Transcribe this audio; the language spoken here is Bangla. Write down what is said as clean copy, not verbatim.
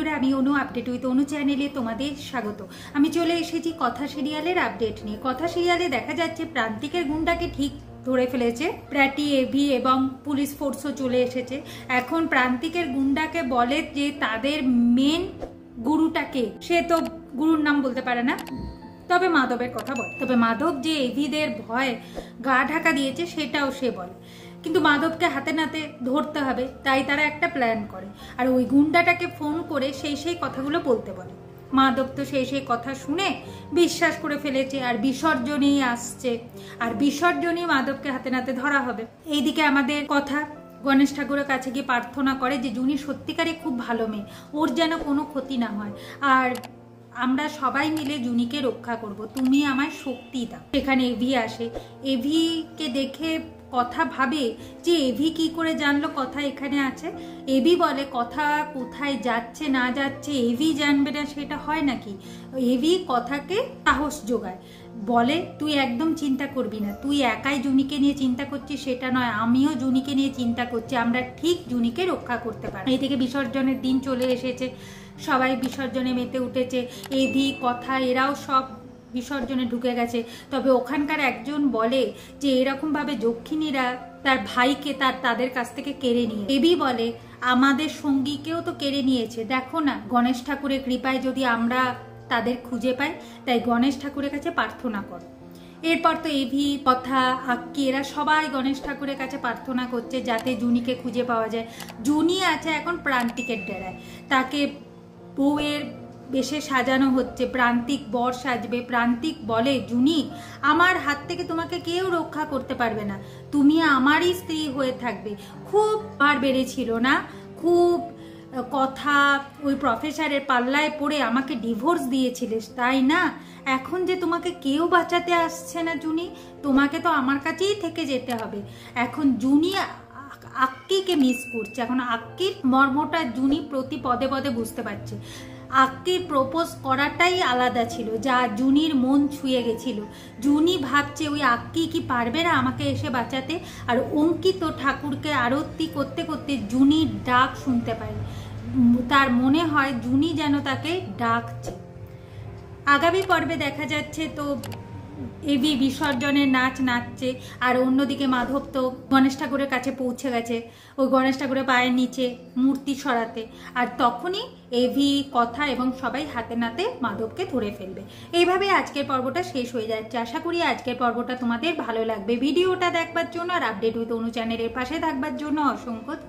বন্ধুরা, আমি অনু, আপডেট উইথ অনু চ্যানেলে তোমাদের স্বাগত। আমি চলে এসেছি কথা সিরিয়ালের আপডেট নিয়ে। কথা সিরিয়ালে দেখা যাচ্ছে প্রান্তিকের গুন্ডাকে ঠিক ধরে ফেলেছে প্র্যাটি, এভি এবং পুলিশ ফোর্সও চলে এসেছে। এখন প্রান্তিকের গুন্ডাকে বলে যে তাদের মেন গুরুটাকে, সে তো গুরুর নাম বলতে পারে না, তবে মাধবের কথা বলে। তবে মাধব যে এভিদের ভয় গা ঢাকা দিয়েছে সেটাও সে বলে, কিন্তু মাধবকে হাতে নাতে ধরতে হবে, তাই তারা একটা প্ল্যান করে আর ওই গুন্ডাটাকে ফোন করে সেই কথাগুলো বলতে বলে। মাধব তো সেই কথা শুনে বিশ্বাস করে ফেলেছে আর বিসর্জনেই আসছে, আর বিসর্জনেই মাধবকে হাতে নাতে ধরা হবে। এইদিকে আমাদের কথা গণেশ ঠাকুরের কাছে গিয়ে প্রার্থনা করে যে জুনি সত্যিকারে খুব ভালো মেয়ে, ওর যেন কোনো ক্ষতি না হয়, আর আমরা সবাই মিলে জুনিকে রক্ষা করব, তুমি আমায় শক্তি দাও। এখানে এভি আসে, এভিকে দেখে কথা ভাবে যে এভি কি করে জানলো কথা এখানে আছে। এভি বলে কথা কোথায় যাচ্ছে না যাচ্ছে এভি জানবে না, সেটা হয় নাকি? এভি কথাকে সাহস যোগায়, বলে তুই একদম চিন্তা করবি না, তুই একাই জুনিকে নিয়ে চিন্তা করছিস সেটা নয়, আমিও জুনিকে নিয়ে চিন্তা করছি, আমরা ঠিক জুনিকে রক্ষা করতে পারি। এই থেকে বিসর্জনের দিন চলে এসেছে, সবাই বিসর্জনে মেতে উঠেছে, এভি কথা এরাও সব বিসর্জনে ঢুকে গেছে। তবে ওখানকার একজন বলে যে এরকম ভাবে যক্ষিণীরা তার ভাইকে তাদের কাছ থেকে কেড়ে নিয়ে, এভি বলে আমাদের সঙ্গীকেও তো কেড়ে নিয়েছে, দেখো না গণেশ ঠাকুরের কৃপায় যদি আমরা তাদের খুঁজে পাই, তাই গণেশ ঠাকুরের কাছে প্রার্থনা করো। এরপর তো এভি, কথা, আক্কি এরা সবাই গণেশ ঠাকুরের কাছে প্রার্থনা করছে যাতে জুনিকে খুঁজে পাওয়া যায়। জুনি আছে এখন প্রান্তিকের ডেরায়, তাকে বউয়ের বেশে সাজানো হচ্ছে, প্রান্তিক বর সাজবে। প্রান্তিক বলে জুনি আমার হাত থেকে তোমাকে কেউ রক্ষা করতে পারবে না, তুমি আমারই স্ত্রী হয়ে থাকবে। খুব বার বেড়েছিল না, খুব কথা, ওই প্রফেসরের পাল্লায় পড়ে আমাকে ডিভোর্স দিয়েছিলিস তাই না? এখন যে তোমাকে কেউ বাঁচাতে আসছে না জুনি, তোমাকে তো আমার কাছেই থেকে যেতে হবে। এখন জুনি আক্কিকে মিস করছে, এখন আক্কির মর্মটা জুনি প্রতি পদে পদে বুঝতে পারছে। আক্কির প্রপোজ করাটাই আলাদা ছিল, যা জুনির মন ছুঁয়ে গেছিল। জুনি ভাবছে ওই আক্কি কি পারবে না আমাকে এসে বাঁচাতে? আর অঙ্কিত ঠাকুরকে আরতি করতে করতে জুনির ডাক শুনতে পায়, তার মনে হয় জুনি যেন তাকে ডাকছে। আগামী পর্বে দেখা যাচ্ছে তো এভি বিসর্জনের নাচ নাচছে, আর অন্যদিকে মাধব তো গণেশ ঠাকুরের কাছে পৌঁছে গেছে ওই গণেশ ঠাকুরের পায়ের নিচে মূর্তি সরাতে, আর তখনই এভি, কথা এবং সবাই হাতে নাতে মাধবকে ধরে ফেলবে। এইভাবে আজকের পর্বটা শেষ হয়ে যাচ্ছে। আশা করি আজকের পর্বটা তোমাদের ভালো লাগবে। ভিডিওটা দেখবার জন্য আর আপডেট উইথ অনু চ্যানেলের পাশে থাকবার জন্য অসংখ্য ধন্যবাদ।